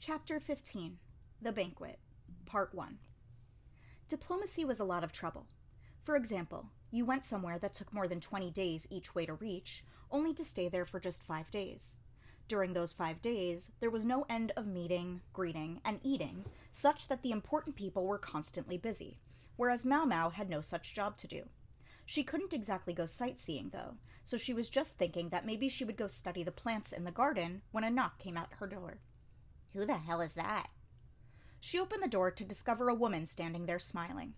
Chapter 15, The Banquet, Part 1. Diplomacy was a lot of trouble. For example, you went somewhere that took more than 20 days each way to reach, only to stay there for just 5 days. During those 5 days, there was no end of meeting, greeting, and eating, such that the important people were constantly busy, whereas Mau Mau had no such job to do. She couldn't exactly go sightseeing, though, so she was just thinking that maybe she would go study the plants in the garden when a knock came at her door. Who the hell is that? She opened the door to discover a woman standing there smiling.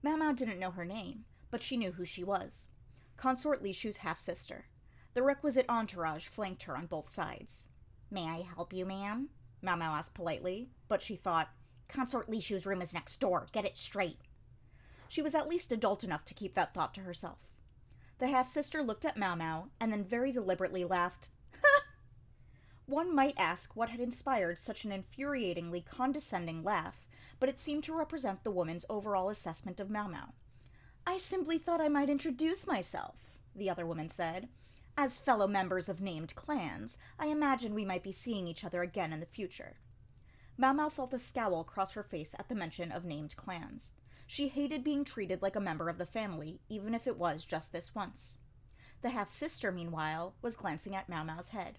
Mau Mau didn't know her name, but she knew who she was. Consort Lishu's half-sister. The requisite entourage flanked her on both sides. May I help you, ma'am? Mau Mau asked politely, but she thought, Consort Lishu's room is next door. Get it straight. She was at least adult enough to keep that thought to herself. The half-sister looked at Mau Mau and then very deliberately laughed. One might ask what had inspired such an infuriatingly condescending laugh, but it seemed to represent the woman's overall assessment of Mau Mau. I simply thought I might introduce myself, the other woman said. As fellow members of named clans, I imagine we might be seeing each other again in the future. Mau Mau felt a scowl cross her face at the mention of named clans. She hated being treated like a member of the family, even if it was just this once. The half-sister, meanwhile, was glancing at Mau Mau's head.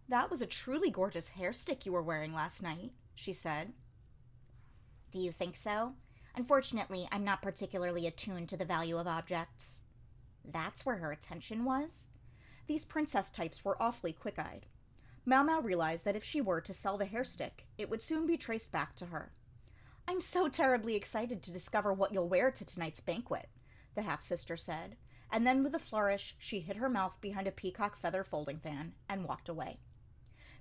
That was a truly gorgeous hair stick you were wearing last night, she said. Do you think so? Unfortunately, I'm not particularly attuned to the value of objects. That's where her attention was? These princess types were awfully quick-eyed. Mau Mau realized that if she were to sell the hair stick, it would soon be traced back to her. I'm so terribly excited to discover what you'll wear to tonight's banquet, the half-sister said, and then with a flourish, she hid her mouth behind a peacock feather folding fan and walked away.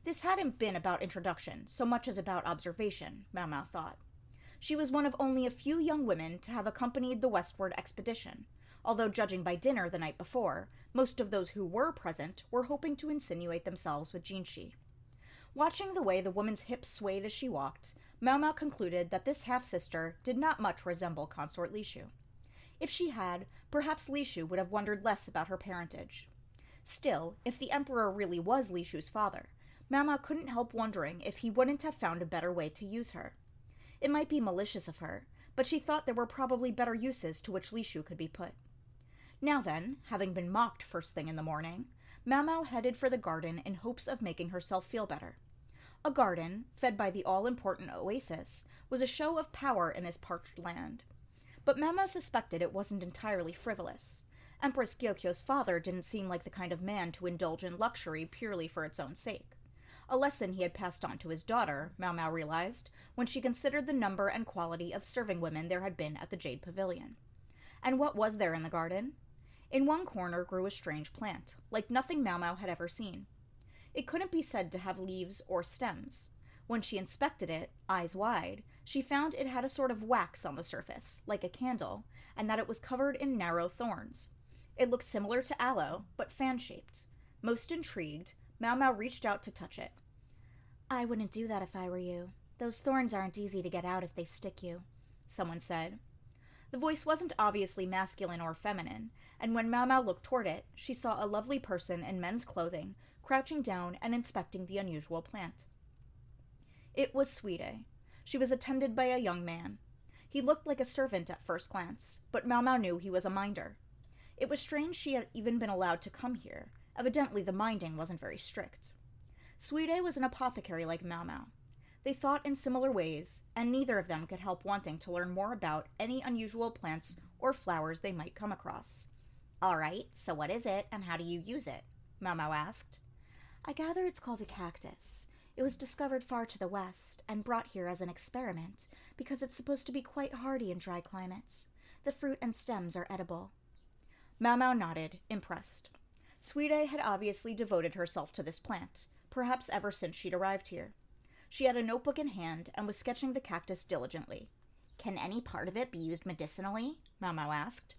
This hadn't been about introduction so much as about observation, Mau Mau thought. She was one of only a few young women to have accompanied the westward expedition, although judging by dinner the night before, most of those who were present were hoping to insinuate themselves with Jinshi. Watching the way the woman's hips swayed as she walked, Mau Mau concluded that this half-sister did not much resemble Consort Lishu. If she had, perhaps Lishu would have wondered less about her parentage. Still, if the emperor really was Lishu's father, Mau Mau couldn't help wondering if he wouldn't have found a better way to use her. It might be malicious of her, but she thought there were probably better uses to which Lishu could be put. Now then, having been mocked first thing in the morning, Mau Mau headed for the garden in hopes of making herself feel better. A garden, fed by the all-important oasis, was a show of power in this parched land. But Mau Mau suspected it wasn't entirely frivolous. Empress Gyokyo's father didn't seem like the kind of man to indulge in luxury purely for its own sake. A lesson he had passed on to his daughter, Mau Mau realized, when she considered the number and quality of serving women there had been at the Jade Pavilion. And what was there in the garden? In one corner grew a strange plant, like nothing Mau Mau had ever seen. It couldn't be said to have leaves or stems. When she inspected it, eyes wide, she found it had a sort of wax on the surface, like a candle, and that it was covered in narrow thorns. It looked similar to aloe, but fan-shaped. Most intrigued, Mau Mau reached out to touch it. I wouldn't do that if I were you. Those thorns aren't easy to get out if they stick you, someone said. The voice wasn't obviously masculine or feminine, and when Mau Mau looked toward it, she saw a lovely person in men's clothing, crouching down and inspecting the unusual plant. It was Suide. She was attended by a young man. He looked like a servant at first glance, but Mau Mau knew he was a minder. It was strange she had even been allowed to come here. Evidently the minding wasn't very strict. Suide was an apothecary like Mau Mau. They thought in similar ways, and neither of them could help wanting to learn more about any unusual plants or flowers they might come across. All right, so what is it, and how do you use it? Mau Mau asked. I gather it's called a cactus. It was discovered far to the west, and brought here as an experiment, because it's supposed to be quite hardy in dry climates. The fruit and stems are edible. Mau Mau nodded, impressed. Suide had obviously devoted herself to this plant, perhaps ever since she'd arrived here. She had a notebook in hand and was sketching the cactus diligently. Can any part of it be used medicinally? Mau Mau asked.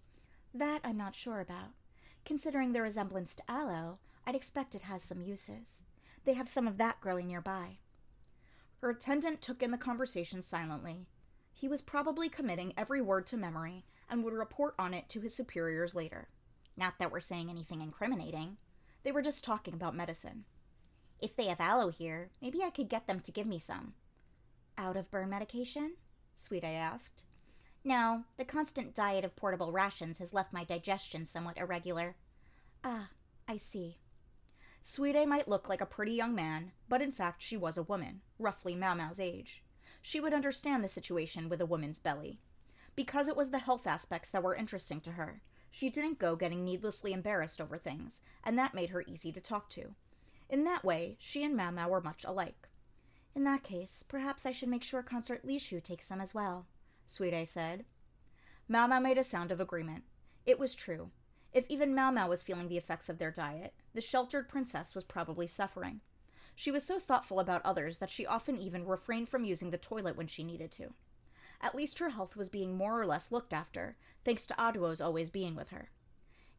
That I'm not sure about. Considering the resemblance to aloe, I'd expect it has some uses. They have some of that growing nearby. Her attendant took in the conversation silently. He was probably committing every word to memory and would report on it to his superiors later. Not that we're saying anything incriminating. They were just talking about medicine. If they have aloe here, maybe I could get them to give me some. Out of burn medication? Sweet Eye asked. No, the constant diet of portable rations has left my digestion somewhat irregular. Ah, I see. Sweet Eye might look like a pretty young man, but in fact she was a woman, roughly Mau Mau's age. She would understand the situation with a woman's belly. Because it was the health aspects that were interesting to her, she didn't go getting needlessly embarrassed over things, and that made her easy to talk to. In that way, she and Mau Mau were much alike. In that case, perhaps I should make sure Consort Li Shu takes some as well, Sweet Eye said. Mau Mau made a sound of agreement. It was true. If even Mau Mau was feeling the effects of their diet, the sheltered princess was probably suffering. She was so thoughtful about others that she often even refrained from using the toilet when she needed to. At least her health was being more or less looked after, thanks to Aduo's always being with her.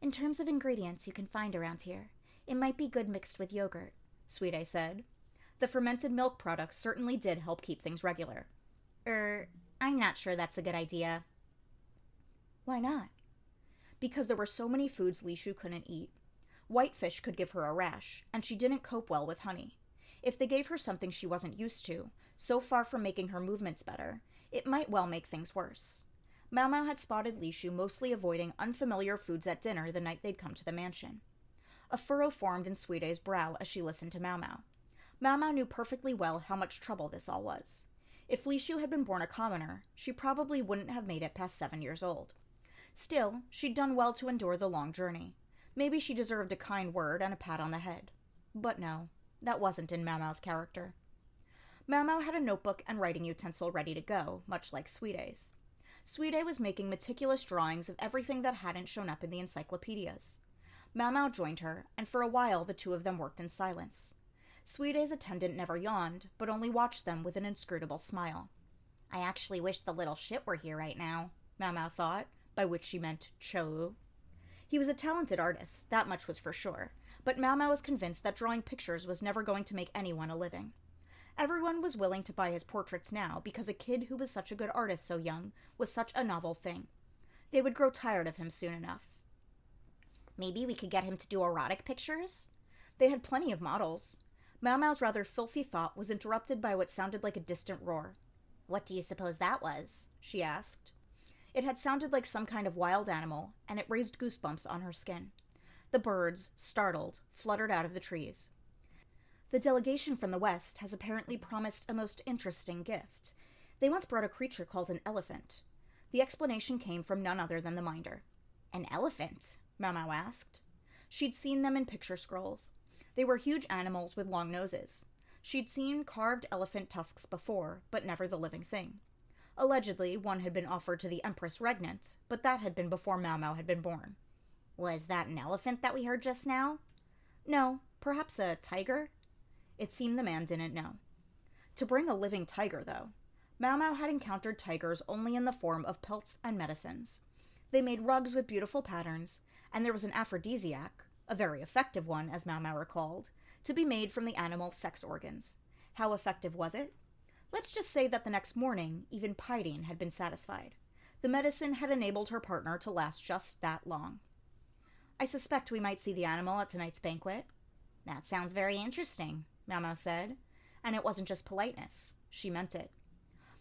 In terms of ingredients you can find around here, it might be good mixed with yogurt, Sweet Eye said. The fermented milk products certainly did help keep things regular. I'm not sure that's a good idea. Why not? Because there were so many foods Li Shu couldn't eat. Whitefish could give her a rash, and she didn't cope well with honey. If they gave her something she wasn't used to, so far from making her movements better, it might well make things worse. Mau Mau had spotted Li Shu mostly avoiding unfamiliar foods at dinner the night they'd come to the mansion. A furrow formed in Sweet Eye's brow as she listened to Mau Mau. Mau Mau knew perfectly well how much trouble this all was. If Li Shu had been born a commoner, she probably wouldn't have made it past 7 years old. Still, she'd done well to endure the long journey. Maybe she deserved a kind word and a pat on the head. But no, that wasn't in Mau Mau's character. Mau Mau had a notebook and writing utensil ready to go, much like Sweet Eye's. Sweet Eye was making meticulous drawings of everything that hadn't shown up in the encyclopedias. Mau Mau joined her, and for a while the two of them worked in silence. Sweet Eye's attendant never yawned, but only watched them with an inscrutable smile. I actually wish the little shit were here right now, Mau Mau thought, by which she meant Cho. He was a talented artist, that much was for sure, but Mau Mau was convinced that drawing pictures was never going to make anyone a living. Everyone was willing to buy his portraits now because a kid who was such a good artist so young was such a novel thing. They would grow tired of him soon enough. Maybe we could get him to do erotic pictures? They had plenty of models. Mau Mau's rather filthy thought was interrupted by what sounded like a distant roar. What do you suppose that was? She asked. It had sounded like some kind of wild animal, and it raised goosebumps on her skin. The birds, startled, fluttered out of the trees. The delegation from the west has apparently promised a most interesting gift. They once brought a creature called an elephant. The explanation came from none other than the minder. An elephant? Mau Mau asked. She'd seen them in picture scrolls. They were huge animals with long noses. She'd seen carved elephant tusks before, but never the living thing. Allegedly, one had been offered to the Empress Regnant, but that had been before Mau Mau had been born. Was that an elephant that we heard just now? No, perhaps a tiger? It seemed the man didn't know. To bring a living tiger, though. Mau Mau had encountered tigers only in the form of pelts and medicines. They made rugs with beautiful patterns, and there was an aphrodisiac, a very effective one, as Mau Mau recalled, to be made from the animal's sex organs. How effective was it? Let's just say that the next morning, even Pydine had been satisfied. The medicine had enabled her partner to last just that long. I suspect we might see the animal at tonight's banquet. That sounds very interesting, Mau Mau said. And it wasn't just politeness. She meant it.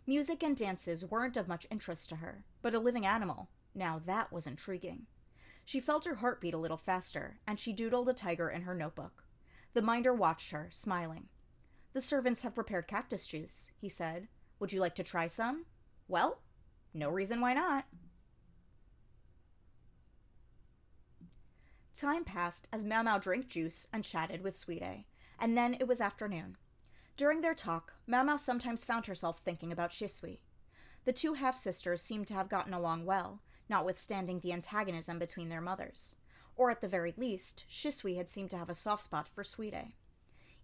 Music and dances weren't of much interest to her, but a living animal, now that was intriguing. She felt her heart beat a little faster, and she doodled a tiger in her notebook. The minder watched her, smiling. The servants have prepared cactus juice, he said. Would you like to try some? Well, no reason why not. Time passed as Mau Mau drank juice and chatted with Sweet Eye, and then it was afternoon. During their talk, Mau Mau sometimes found herself thinking about Shisui. The two half-sisters seemed to have gotten along well, notwithstanding the antagonism between their mothers. Or at the very least, Shisui had seemed to have a soft spot for Sweet Eye.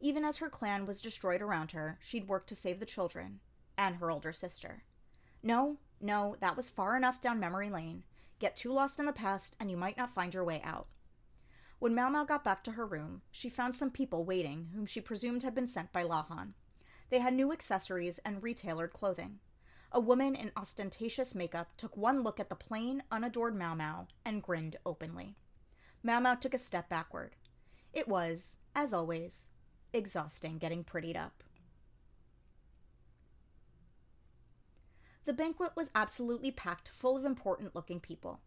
Even as her clan was destroyed around her, she'd worked to save the children, and her older sister. No, that was far enough down memory lane. Get too lost in the past, and you might not find your way out. When Mau Mau got back to her room, she found some people waiting whom she presumed had been sent by Lahan. They had new accessories and retailored clothing. A woman in ostentatious makeup took one look at the plain, unadored Mau Mau and grinned openly. Mau Mau took a step backward. It was, as always, exhausting getting prettied up. The banquet was absolutely packed full of important-looking people.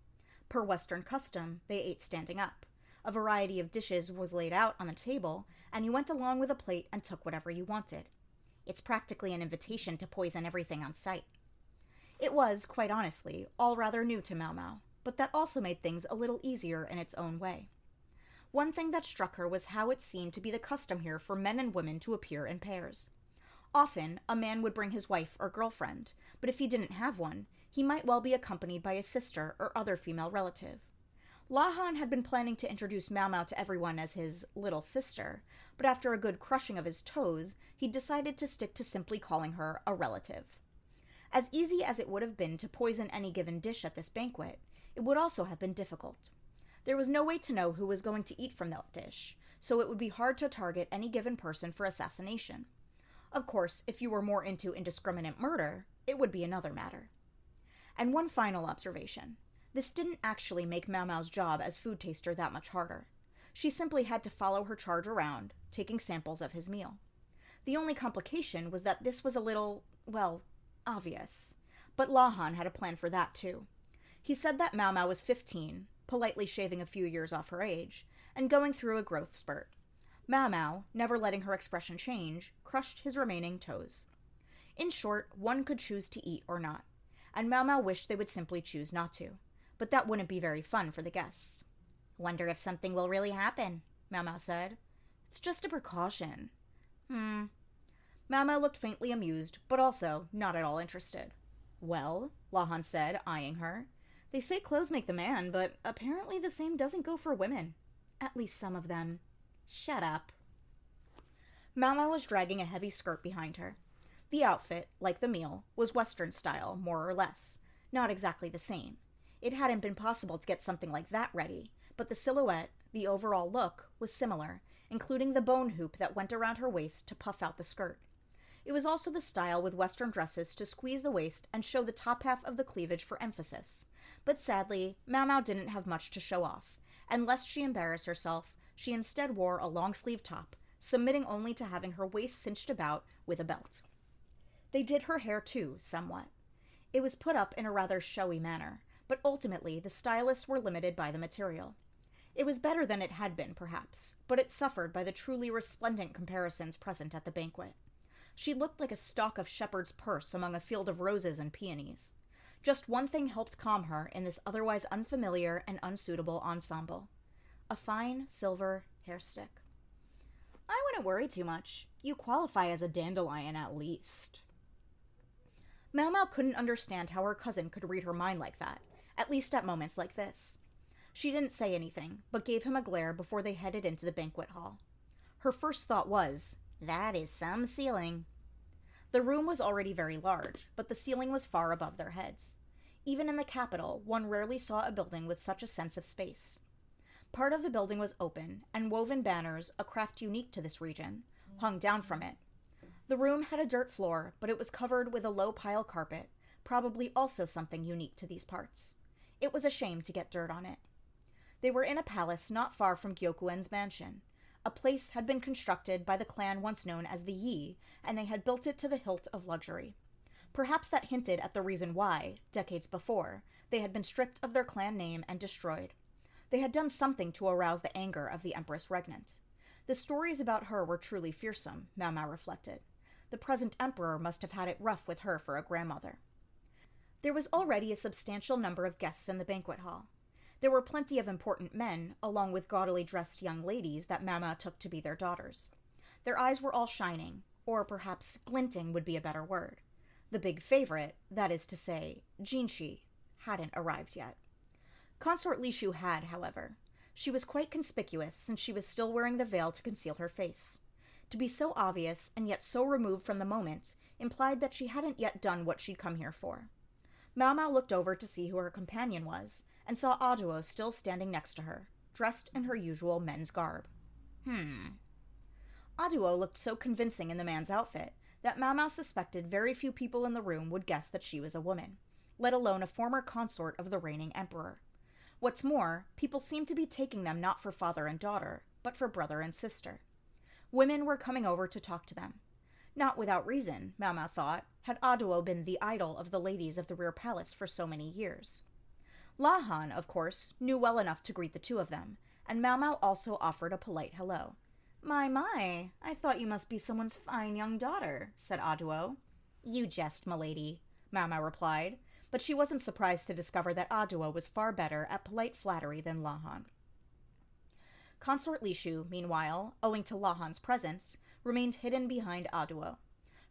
Per Western custom, they ate standing up. A variety of dishes was laid out on the table, and you went along with a plate and took whatever you wanted. It's practically an invitation to poison everything on sight. It was, quite honestly, all rather new to Mau Mau, but that also made things a little easier in its own way. One thing that struck her was how it seemed to be the custom here for men and women to appear in pairs. Often, a man would bring his wife or girlfriend, but if he didn't have one, he might well be accompanied by his sister or other female relative. Lahan had been planning to introduce Mau Mau to everyone as his little sister, but after a good crushing of his toes, he decided to stick to simply calling her a relative. As easy as it would have been to poison any given dish at this banquet, it would also have been difficult. There was no way to know who was going to eat from that dish, so it would be hard to target any given person for assassination. Of course, if you were more into indiscriminate murder, it would be another matter. And one final observation. This didn't actually make Mau Mau's job as food taster that much harder. She simply had to follow her charge around, taking samples of his meal. The only complication was that this was a little, well, obvious. But Lahan had a plan for that too. He said that Mau Mau was 15, politely shaving a few years off her age, and going through a growth spurt. Mau Mau, never letting her expression change, crushed his remaining toes. In short, one could choose to eat or not, and Mau Mau wished they would simply choose not to, but that wouldn't be very fun for the guests. Wonder if something will really happen, Mau Mau said. It's just a precaution. Mau Mau looked faintly amused, but also not at all interested. Well, Lahan said, eyeing her, they say clothes make the man, but apparently the same doesn't go for women. At least some of them. Shut up. Mau Mau was dragging a heavy skirt behind her. The outfit, like the meal, was Western style, more or less. Not exactly the same. It hadn't been possible to get something like that ready, but the silhouette, the overall look, was similar, including the bone hoop that went around her waist to puff out the skirt. It was also the style with Western dresses to squeeze the waist and show the top half of the cleavage for emphasis. But sadly, Mau Mau didn't have much to show off, and lest she embarrass herself, she instead wore a long-sleeve top, submitting only to having her waist cinched about with a belt. They did her hair too, somewhat. It was put up in a rather showy manner, but ultimately the stylists were limited by the material. It was better than it had been, perhaps, but it suffered by the truly resplendent comparisons present at the banquet. She looked like a stalk of shepherd's purse among a field of roses and peonies. Just one thing helped calm her in this otherwise unfamiliar and unsuitable ensemble. A fine silver hair stick. I wouldn't worry too much. You qualify as a dandelion at least. Mau Mau couldn't understand how her cousin could read her mind like that, at least at moments like this. She didn't say anything, but gave him a glare before they headed into the banquet hall. Her first thought was, that is some ceiling. The room was already very large, but the ceiling was far above their heads. Even in the capital, one rarely saw a building with such a sense of space. Part of the building was open, and woven banners, a craft unique to this region, hung down from it. The room had a dirt floor, but it was covered with a low pile carpet, probably also something unique to these parts. It was a shame to get dirt on it. They were in a palace not far from Gyokuen's mansion. A place had been constructed by the clan once known as the Yi, and they had built it to the hilt of luxury. Perhaps that hinted at the reason why, decades before, they had been stripped of their clan name and destroyed. They had done something to arouse the anger of the Empress Regnant. The stories about her were truly fearsome, Mau Mau reflected. The present emperor must have had it rough with her for a grandmother. There was already a substantial number of guests in the banquet hall. There were plenty of important men, along with gaudily dressed young ladies that Mau Mau took to be their daughters. Their eyes were all shining, or perhaps glinting would be a better word. The big favorite, that is to say, Jinshi, hadn't arrived yet. Consort Lishu had, however. She was quite conspicuous since she was still wearing the veil to conceal her face. To be so obvious and yet so removed from the moment implied that she hadn't yet done what she'd come here for. Mau Mau looked over to see who her companion was, and saw Aduo still standing next to her, dressed in her usual men's garb. Aduo looked so convincing in the man's outfit that Mau Mau suspected very few people in the room would guess that she was a woman, let alone a former consort of the reigning emperor. What's more, people seemed to be taking them not for father and daughter, but for brother and sister. Women were coming over to talk to them. Not without reason, Mau Mau thought, had Aduo been the idol of the ladies of the rear palace for so many years. Lahan, of course, knew well enough to greet the two of them, and Mau Mau also offered a polite hello. My, I thought you must be someone's fine young daughter, said Aduo. You jest, milady, Mau Mau replied, but she wasn't surprised to discover that Aduo was far better at polite flattery than Lahan. Consort Lishu, meanwhile, owing to Lahan's presence, remained hidden behind Aduo.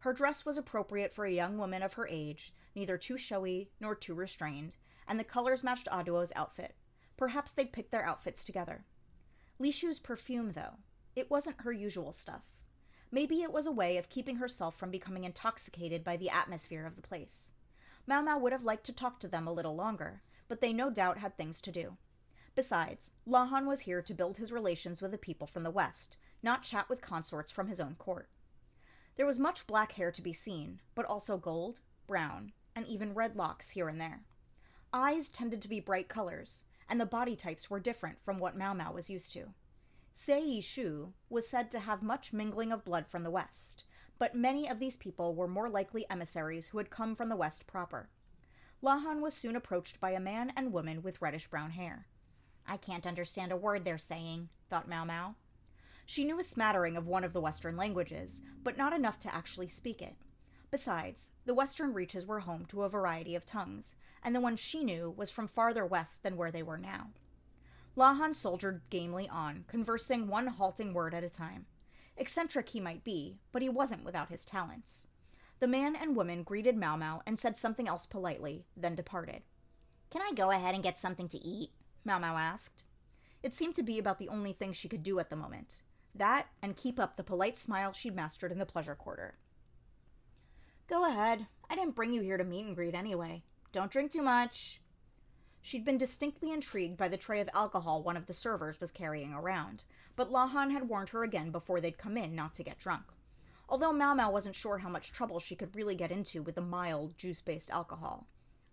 Her dress was appropriate for a young woman of her age, neither too showy nor too restrained, and the colors matched Aduo's outfit. Perhaps they'd picked their outfits together. Lishu's perfume, though, it wasn't her usual stuff. Maybe it was a way of keeping herself from becoming intoxicated by the atmosphere of the place. Mau Mau would have liked to talk to them a little longer, but they no doubt had things to do. Besides, Lahan was here to build his relations with the people from the west, not chat with consorts from his own court. There was much black hair to be seen, but also gold, brown, and even red locks here and there. Eyes tended to be bright colors, and the body types were different from what Mau Mau was used to. Sei Shu was said to have much mingling of blood from the west, but many of these people were more likely emissaries who had come from the west proper. Lahan was soon approached by a man and woman with reddish-brown hair. I can't understand a word they're saying, thought Mau Mau. She knew a smattering of one of the Western languages, but not enough to actually speak it. Besides, the Western reaches were home to a variety of tongues, and the one she knew was from farther west than where they were now. Lahan soldiered gamely on, conversing one halting word at a time. Eccentric he might be, but he wasn't without his talents. The man and woman greeted Mau Mau and said something else politely, then departed. Can I go ahead and get something to eat? Mau Mau asked. It seemed to be about the only thing she could do at the moment. That, and keep up the polite smile she'd mastered in the pleasure quarter. Go ahead. I didn't bring you here to meet and greet anyway. Don't drink too much. She'd been distinctly intrigued by the tray of alcohol one of the servers was carrying around, but Lahan had warned her again before they'd come in not to get drunk. Although Mau Mau wasn't sure how much trouble she could really get into with the mild, juice-based alcohol.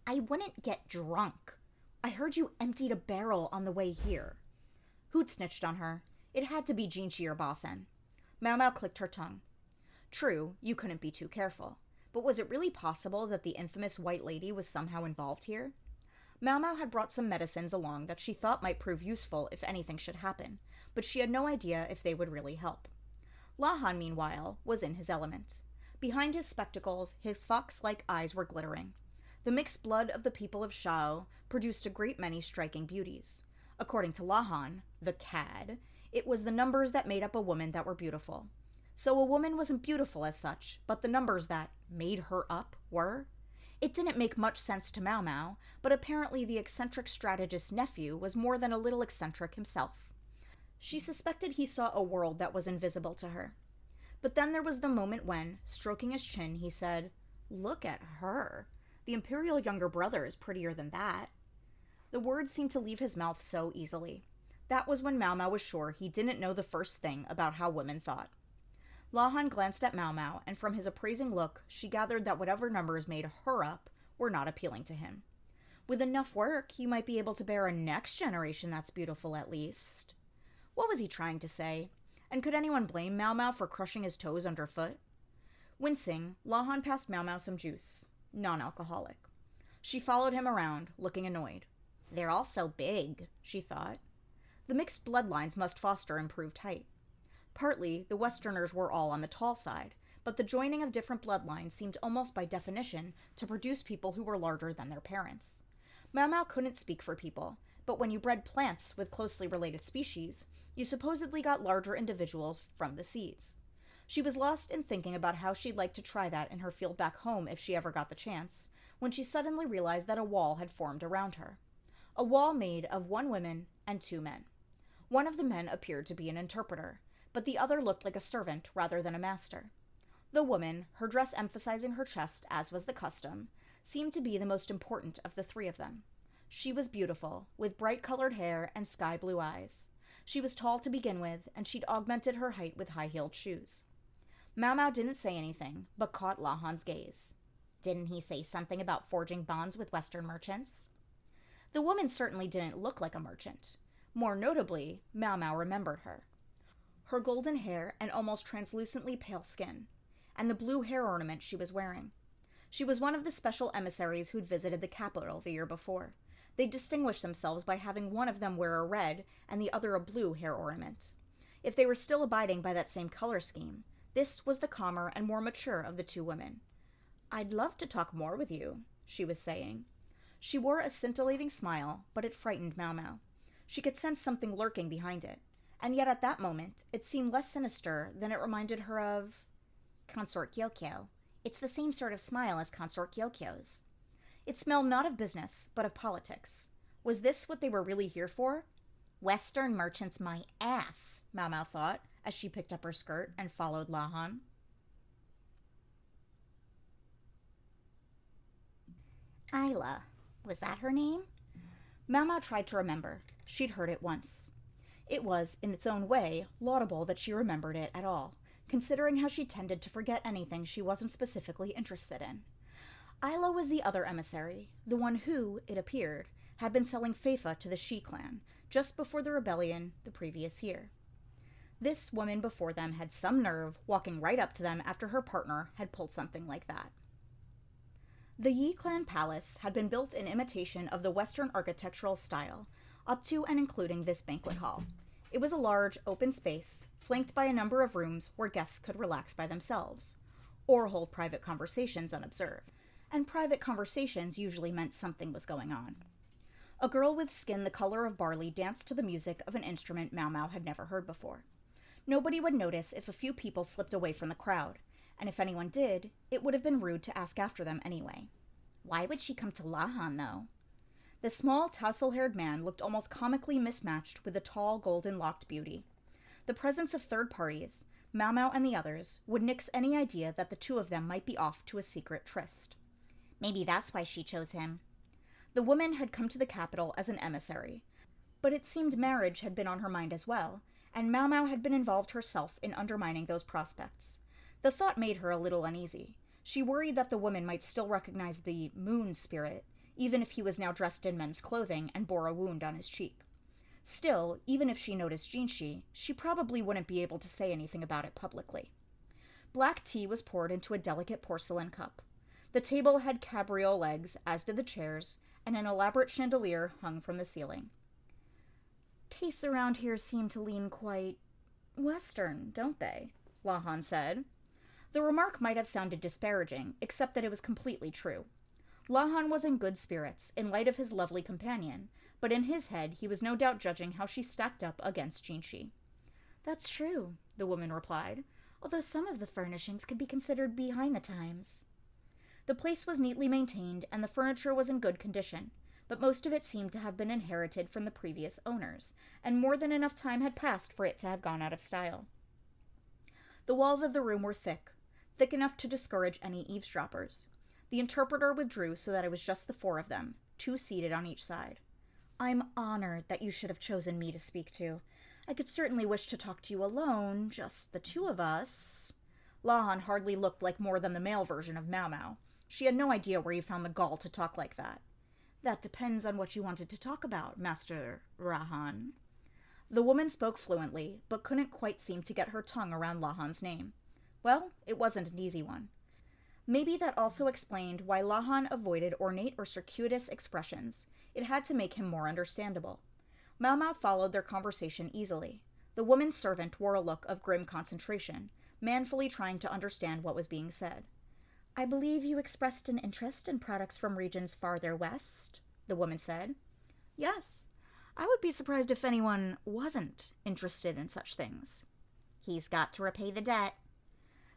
I wouldn't get drunk. I heard you emptied a barrel on the way here. Who'd snitched on her? It had to be Jinchi or Basen. Mau Mau clicked her tongue. True, you couldn't be too careful. But was it really possible that the infamous white lady was somehow involved here? Mau Mau had brought some medicines along that she thought might prove useful if anything should happen, but she had no idea if they would really help. Lahan, meanwhile, was in his element. Behind his spectacles, his fox-like eyes were glittering. The mixed blood of the people of Shao produced a great many striking beauties. According to Lahan, the cad, it was the numbers that made up a woman that were beautiful. So a woman wasn't beautiful as such, but the numbers that made her up were? It didn't make much sense to Mau Mau, but apparently the eccentric strategist's nephew was more than a little eccentric himself. She suspected he saw a world that was invisible to her. But then there was the moment when, stroking his chin, he said, "Look at her. The imperial younger brother is prettier than that." The words seemed to leave his mouth so easily. That was when Mau Mau was sure he didn't know the first thing about how women thought. Lahan glanced at Mau Mau, and from his appraising look, she gathered that whatever numbers made her up were not appealing to him. With enough work, you might be able to bear a next generation that's beautiful at least. What was he trying to say? And could anyone blame Mau Mau for crushing his toes underfoot? Wincing, Lahan passed Mau Mau some juice, non-alcoholic. She followed him around, looking annoyed. They're all so big, she thought. The mixed bloodlines must foster improved height. Partly, the Westerners were all on the tall side, but the joining of different bloodlines seemed almost by definition to produce people who were larger than their parents. Mau Mau couldn't speak for people, but when you bred plants with closely related species, you supposedly got larger individuals from the seeds. She was lost in thinking about how she'd like to try that in her field back home if she ever got the chance, when she suddenly realized that a wall had formed around her. A wall made of one woman and two men. One of the men appeared to be an interpreter, but the other looked like a servant rather than a master. The woman, her dress emphasizing her chest as was the custom, seemed to be the most important of the three of them. She was beautiful, with bright-colored hair and sky-blue eyes. She was tall to begin with, and she'd augmented her height with high-heeled shoes. Mau Mau didn't say anything, but caught Lahan's gaze. Didn't he say something about forging bonds with Western merchants? The woman certainly didn't look like a merchant. More notably, Mau Mau remembered her. her golden hair and almost translucently pale skin, and the blue hair ornament she was wearing. She was one of the special emissaries who'd visited the capital the year before. They distinguished themselves by having one of them wear a red and the other a blue hair ornament. If they were still abiding by that same color scheme, this was the calmer and more mature of the two women. "I'd love to talk more with you," she was saying. She wore a scintillating smile, but it frightened Mau Mau. She could sense something lurking behind it, and yet at that moment it seemed less sinister than it reminded her of Consort Gyokyo. It's the same sort of smile as Consort Gyokyo's. It smelled not of business, but of politics. Was this what they were really here for? Western merchants my ass, Mau Mau thought, as she picked up her skirt and followed Lahan. Isla. Was that her name? Mau Mau tried to remember. She'd heard it once. It was, in its own way, laudable that she remembered it at all, considering how she tended to forget anything she wasn't specifically interested in. Isla was the other emissary, the one who, it appeared, had been selling Feifa to the Shi clan just before the rebellion the previous year. This woman before them had some nerve walking right up to them after her partner had pulled something like that. The Yi clan palace had been built in imitation of the Western architectural style, up to and including this banquet hall. It was a large, open space, flanked by a number of rooms where guests could relax by themselves, or hold private conversations unobserved. And private conversations usually meant something was going on. A girl with skin the color of barley danced to the music of an instrument Mau Mau had never heard before. Nobody would notice if a few people slipped away from the crowd, and if anyone did, it would have been rude to ask after them anyway. Why would she come to Lahan, though? The small, tousle-haired man looked almost comically mismatched with the tall, golden-locked beauty. The presence of third parties, Mau Mau and the others, would nix any idea that the two of them might be off to a secret tryst. Maybe that's why she chose him. The woman had come to the capital as an emissary, but it seemed marriage had been on her mind as well, and Mau Mau had been involved herself in undermining those prospects. The thought made her a little uneasy. She worried that the woman might still recognize the moon spirit, even if he was now dressed in men's clothing and bore a wound on his cheek. Still, even if she noticed Jinshi, she probably wouldn't be able to say anything about it publicly. Black tea was poured into a delicate porcelain cup. The table had cabriole legs, as did the chairs, and an elaborate chandelier hung from the ceiling. "Tastes around here seem to lean quite Western, don't they?" Lahan said. The remark might have sounded disparaging, except that it was completely true. Lahan was in good spirits, in light of his lovely companion, but in his head he was no doubt judging how she stacked up against Jinshi. "That's true," the woman replied, "although some of the furnishings could be considered behind the times." The place was neatly maintained, and the furniture was in good condition, but most of it seemed to have been inherited from the previous owners, and more than enough time had passed for it to have gone out of style. The walls of the room were thick enough to discourage any eavesdroppers. The interpreter withdrew so that it was just the four of them, two seated on each side. "I'm honored that you should have chosen me to speak to. I could certainly wish to talk to you alone, just the two of us." Lahan hardly looked like more than the male version of Mau Mau. She had no idea where you found the gall to talk like that. "That depends on what you wanted to talk about, Master Rahan." The woman spoke fluently, but couldn't quite seem to get her tongue around Lahan's name. Well, it wasn't an easy one. Maybe that also explained why Lahan avoided ornate or circuitous expressions. It had to make him more understandable. Mau Mau followed their conversation easily. The woman's servant wore a look of grim concentration, manfully trying to understand what was being said. "I believe you expressed an interest in products from regions farther west," the woman said. "Yes. I would be surprised if anyone wasn't interested in such things." "He's got to repay the debt."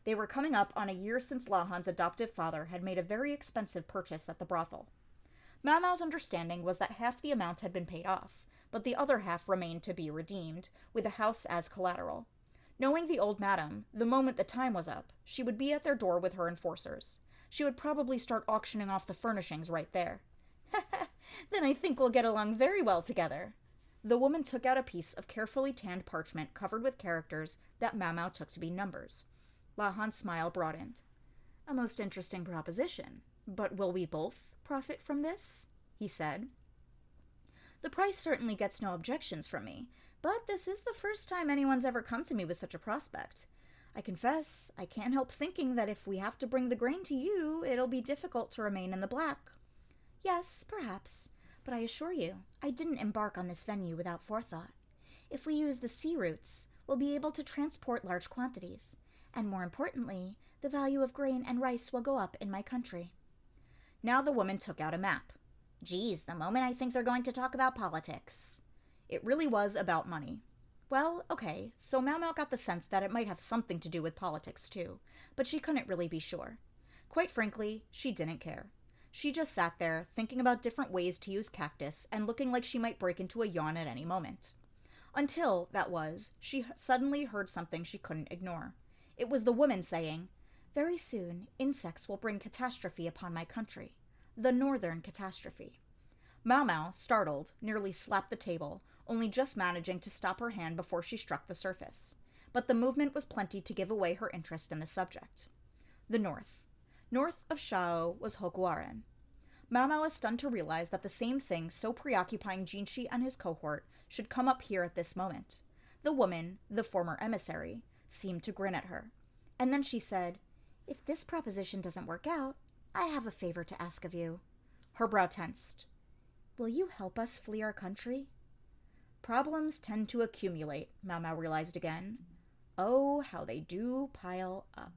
They were coming up on a year since Lahan's adoptive father had made a very expensive purchase at the brothel. Mau Mau's understanding was that half the amount had been paid off, but the other half remained to be redeemed, with the house as collateral. Knowing the old madam, the moment the time was up, she would be at their door with her enforcers. She would probably start auctioning off the furnishings right there. "Then I think we'll get along very well together." The woman took out a piece of carefully tanned parchment covered with characters that Mau Mau took to be numbers. Lahan's smile broadened. "A most interesting proposition. But will we both profit from this?" he said. "The price certainly gets no objections from me, But this is the first time anyone's ever come to me with such a prospect. I confess, I can't help thinking that if we have to bring the grain to you, it'll be difficult to remain in the black. Yes, perhaps, but I assure you, I didn't embark on this venue without forethought. If we use the sea routes, we'll be able to transport large quantities, and more importantly, the value of grain and rice will go up in my country. Now the woman took out a map. Geez, the moment I think they're going to talk about politics. It really was about money. Well, okay, so Mau Mau got the sense that it might have something to do with politics too, but she couldn't really be sure. Quite frankly, she didn't care. She just sat there, thinking about different ways to use cactus and looking like she might break into a yawn at any moment. Until, she suddenly heard something she couldn't ignore. It was the woman saying, "Very soon, insects will bring catastrophe upon my country. The northern catastrophe." Mau Mau, startled, nearly slapped the table, only just managing to stop her hand before she struck the surface. But the movement was plenty to give away her interest in the subject. The north. North of Shao was Hokuaren. Mau Mau was stunned to realize that the same thing so preoccupying Jinshi and his cohort should come up here at this moment. The woman, the former emissary, seemed to grin at her. And then she said, "If this proposition doesn't work out, I have a favor to ask of you." Her brow tensed. "Will you help us flee our country?" Problems tend to accumulate, Mau Mau realized again. Oh, how they do pile up.